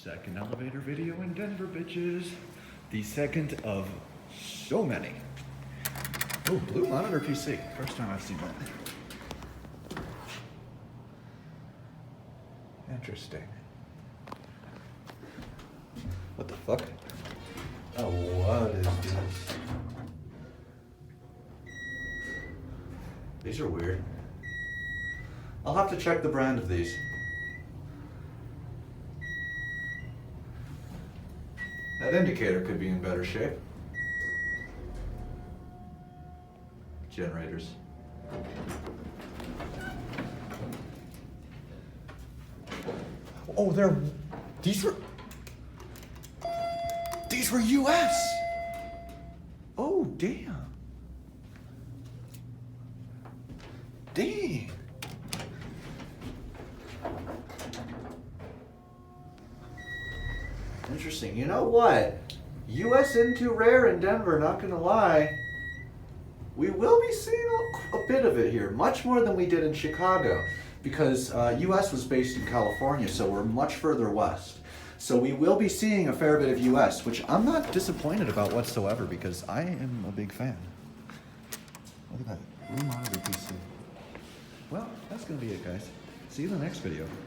Second elevator video in Denver, bitches. The second of so many. Oh, blue monitor PC. First time I've seen that. Interesting. What the fuck? Oh, what is this? These are weird. I'll have to check the brand of these. That indicator could be in better shape. Generators. Oh, these were US. Oh, damn. Dang. Interesting. You know what? US into rare in Denver, not gonna lie. We will be seeing a bit of it here, much more than we did in Chicago, because US was based in California, so we're much further west. So we will be seeing a fair bit of US, which I'm not disappointed about whatsoever, because I am a big fan. Look at that, blue monitor PC. Well, that's gonna be it, guys. See you in the next video.